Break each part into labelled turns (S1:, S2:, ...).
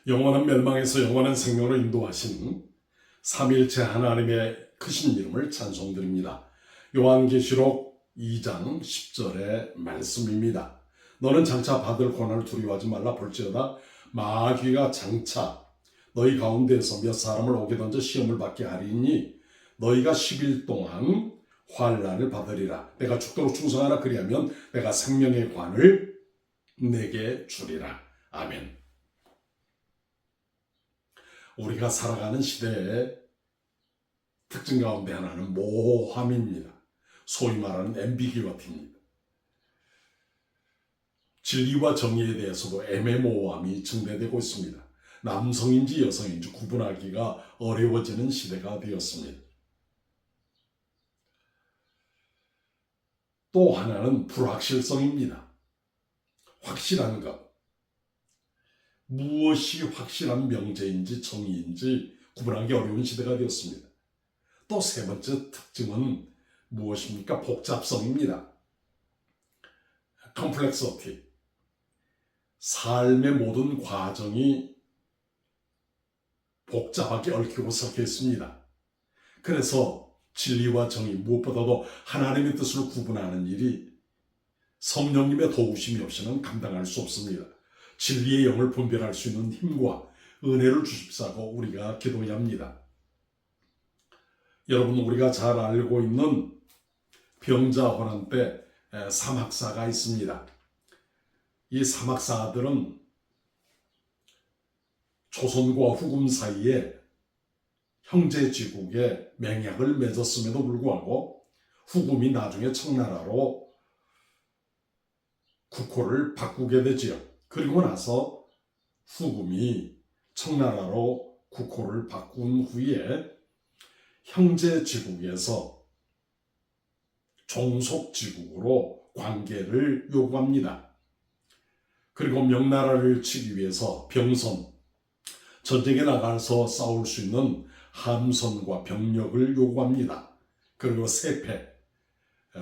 S1: 영원한 멸망에서 영원한 생명으로 인도하신 삼일체 하나님의 크신 이름을 찬송드립니다. 요한계시록 2장 10절의 말씀입니다. 너는 장차 받을 고난을 두려워하지 말라. 볼지어다 마귀가 장차 너희 가운데에서 몇 사람을 옥에 던져 시험을 받게 하리니 너희가 10일 동안 환난을 받으리라. 내가 죽도록 충성하라. 그리하면 내가 생명의 관을 내게 주리라. 아멘. 우리가 살아가는 시대의 특징 가운데 하나는 모호함입니다. 소위 말하는 앰비기워티입니다. 진리와 정의에 대해서도 애매모호함이 증대되고 있습니다. 남성인지 여성인지 구분하기가 어려워지는 시대가 되었습니다. 또 하나는 불확실성입니다. 확실한 것. 무엇이 확실한 명제인지 정의인지 구분하기 어려운 시대가 되었습니다. 또 세 번째 특징은 무엇입니까? 복잡성입니다. 컴플렉서티. 삶의 모든 과정이 복잡하게 얽히고 섞여 있습니다. 그래서 진리와 정의, 무엇보다도 하나님의 뜻을 구분하는 일이 성령님의 도우심이 없이는 감당할 수 없습니다. 진리의 영을 분별할 수 있는 힘과 은혜를 주십사고 우리가 기도해야 합니다. 여러분, 우리가 잘 알고 있는 병자호란 때 사막사가 있습니다. 이 사막사들은 조선과 후금 사이에 형제지국에 맹약을 맺었음에도 불구하고 후금이 나중에 청나라로 국호를 바꾸게 되지요. 그리고 나서 후금이 청나라로 국호를 바꾼 후에 형제지국에서 종속지국으로 관계를 요구합니다. 그리고 명나라를 치기 위해서 병선, 전쟁에 나가서 싸울 수 있는 함선과 병력을 요구합니다. 그리고 세패,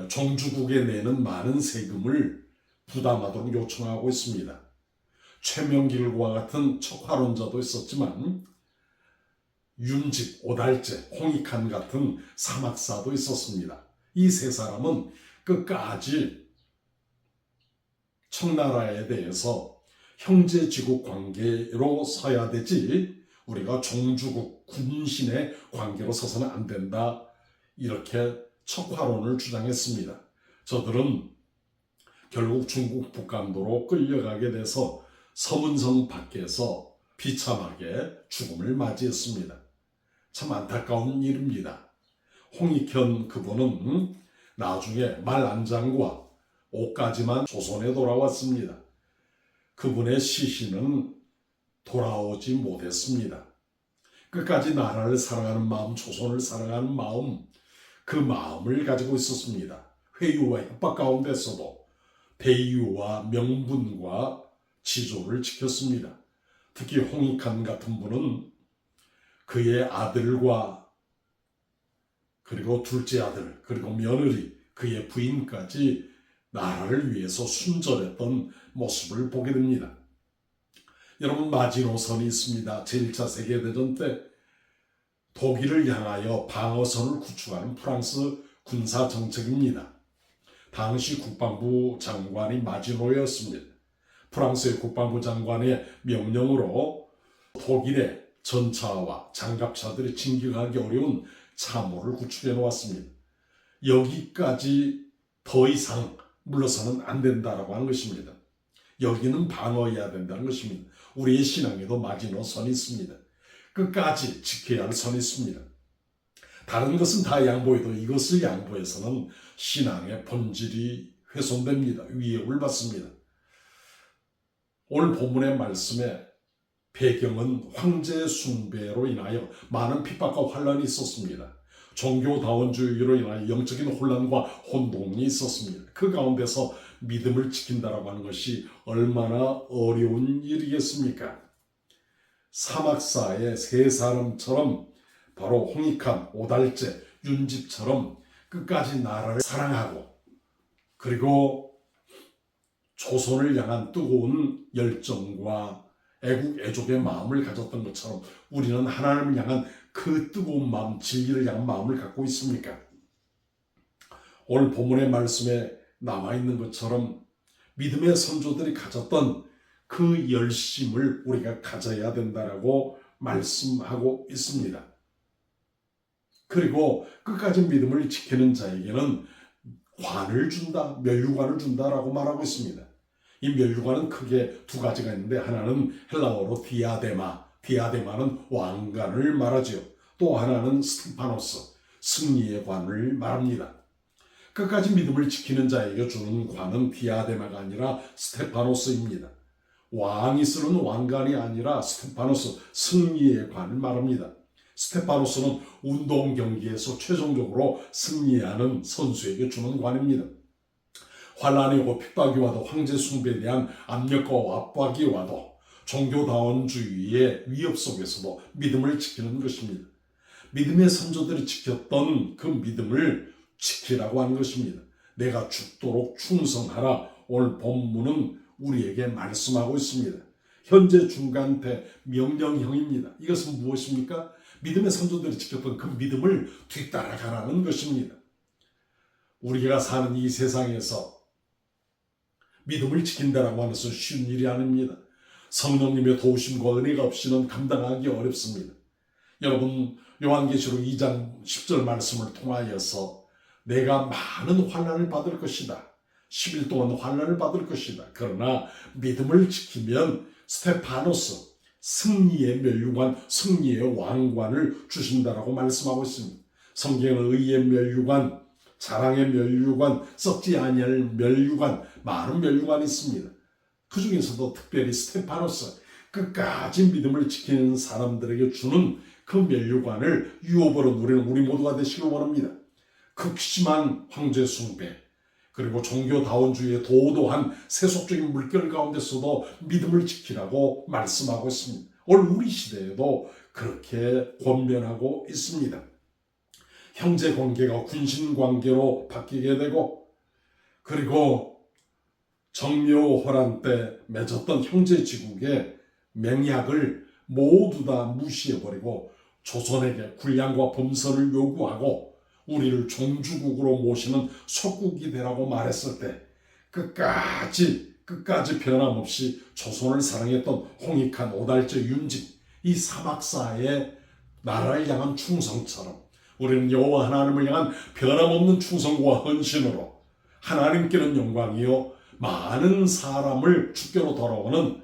S1: 종주국에 내는 많은 세금을 부담하도록 요청하고 있습니다. 최명길과 같은 척화론자도 있었지만 윤직, 오달제, 홍익한 같은 사막사도 있었습니다. 이 세 사람은 끝까지 청나라에 대해서 형제지국 관계로 서야 되지 우리가 종주국, 군신의 관계로 서서는 안 된다. 이렇게 척화론을 주장했습니다. 저들은 결국 중국 북간도로 끌려가게 돼서 서문성 밖에서 비참하게 죽음을 맞이했습니다. 참 안타까운 일입니다. 홍익현 그분은 나중에 말안장과 옷까지만 조선에 돌아왔습니다. 그분의 시신은 돌아오지 못했습니다. 끝까지 나라를 사랑하는 마음, 조선을 사랑하는 마음, 그 마음을 가지고 있었습니다. 회유와 협박 가운데서도 대의와 명분과 지조를 지켰습니다. 특히 홍익한 같은 분은 그의 아들과 그리고 둘째 아들, 그리고 며느리, 그의 부인까지 나라를 위해서 순절했던 모습을 보게 됩니다. 여러분, 마지노선이 있습니다. 제1차 세계대전 때 독일을 향하여 방어선을 구축하는 프랑스 군사정책입니다. 당시 국방부 장관이 마지노였습니다. 프랑스의 국방부 장관의 명령으로 독일의 전차와 장갑차들이 진격하기 어려운 참호를 구축해 놓았습니다. 여기까지 더 이상 물러서는 안 된다라고 하는 것입니다. 여기는 방어해야 된다는 것입니다. 우리의 신앙에도 마지노선이 있습니다. 끝까지 지켜야 할 선이 있습니다. 다른 것은 다 양보해도 이것을 양보해서는 신앙의 본질이 훼손됩니다. 위협을 받습니다. 오늘 본문의 말씀에 배경은 황제 숭배로 인하여 많은 핍박과 환란이 있었습니다. 종교다원주의로 인하여 영적인 혼란과 혼동이 있었습니다. 그 가운데서 믿음을 지킨다라고 하는 것이 얼마나 어려운 일이겠습니까? 사막사의 세 사람처럼 바로 홍익한, 오달제, 윤집처럼 끝까지 나라를 사랑하고 그리고 조선을 향한 뜨거운 열정과 애국 애족의 마음을 가졌던 것처럼 우리는 하나님을 향한 그 뜨거운 마음, 진리를 향한 마음을 갖고 있습니까? 오늘 본문의 말씀에 남아있는 것처럼 믿음의 선조들이 가졌던 그 열심을 우리가 가져야 된다라고 말씀하고 있습니다. 그리고 끝까지 믿음을 지키는 자에게는 관을 준다, 면류관을 준다라고 말하고 있습니다. 이 면류관은 크게 두 가지가 있는데 하나는 헬라어로 디아데마, 디아데마는 왕관을 말하지요. 또 하나는 스테파노스, 승리의 관을 말합니다. 끝까지 믿음을 지키는 자에게 주는 관은 디아데마가 아니라 스테파노스입니다. 왕이 쓰는 왕관이 아니라 스테파노스, 승리의 관을 말합니다. 스테파노스는 운동 경기에서 최종적으로 승리하는 선수에게 주는 관입니다. 환란이 오고 핍박이 와도 황제 숭배에 대한 압력과 압박이 와도 종교다원주의의 위협 속에서도 믿음을 지키는 것입니다. 믿음의 선조들이 지켰던 그 믿음을 지키라고 하는 것입니다. 내가 죽도록 충성하라. 오늘 본문은 우리에게 말씀하고 있습니다. 현재 중간태 명령형입니다. 이것은 무엇입니까? 믿음의 선조들이 지켰던 그 믿음을 뒤따라가라는 것입니다. 우리가 사는 이 세상에서 믿음을 지킨다라고 하는 것은 쉬운 일이 아닙니다. 성령님의 도우심과 은혜가 없이는 감당하기 어렵습니다. 여러분, 요한계시록 2장 10절 말씀을 통하여서 내가 많은 환난을 받을 것이다. 10일 동안 환난을 받을 것이다. 그러나 믿음을 지키면 스테파노스, 승리의 면류관, 승리의 왕관을 주신다라고 말씀하고 있습니다. 성경은 의의 면류관, 사랑의 면류관, 썩지 아니할 면류관, 많은 면류관이 있습니다. 그 중에서도 특별히 스테파노스, 끝까지 믿음을 지키는 사람들에게 주는 그 면류관을 유업으로 누리는 우리 모두가 되시길 원합니다. 극심한 황제 숭배, 그리고 종교다원주의의 도도한 세속적인 물결 가운데서도 믿음을 지키라고 말씀하고 있습니다. 오늘 우리 시대에도 그렇게 권면하고 있습니다. 형제 관계가 군신 관계로 바뀌게 되고 그리고 정묘호란 때 맺었던 형제 지국의 맹약을 모두 다 무시해버리고 조선에게 군량과 범선을 요구하고 우리를 종주국으로 모시는 속국이 되라고 말했을 때 끝까지 변함없이 조선을 사랑했던 홍익한, 오달재, 윤직 이 사막사의 나라를 향한 충성처럼 우리는 여호와 하나님을 향한 변함없는 충성과 헌신으로 하나님께는 영광이요 많은 사람을 주께로 돌아오는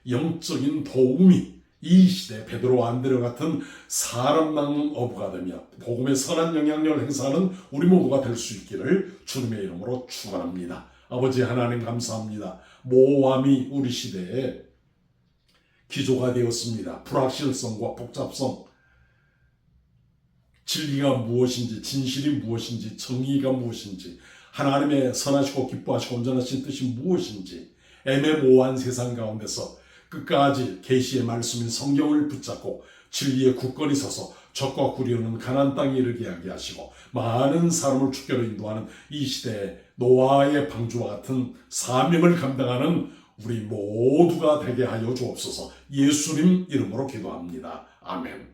S1: 영적인 도움이 이 시대 베드로 안드레 같은 사람 낳는 어부가 되며 복음의 선한 영향력을 행사하는 우리 모두가 될 수 있기를 주님의 이름으로 축원합니다. 아버지 하나님 감사합니다. 모함이 우리 시대에 기조가 되었습니다. 불확실성과 복잡성, 진리가 무엇인지, 진실이 무엇인지, 정의가 무엇인지, 하나님의 선하시고 기뻐하시고 온전하신 뜻이 무엇인지 애매모호한 세상 가운데서 끝까지 계시의 말씀인 성경을 붙잡고 진리의 굳건히 서서 적과 구려는 가나안 땅에 이르게 하게 하시고 많은 사람을 주께로 인도하는 이 시대에 노아의 방주와 같은 사명을 감당하는 우리 모두가 되게 하여 주옵소서. 예수님 이름으로 기도합니다. 아멘.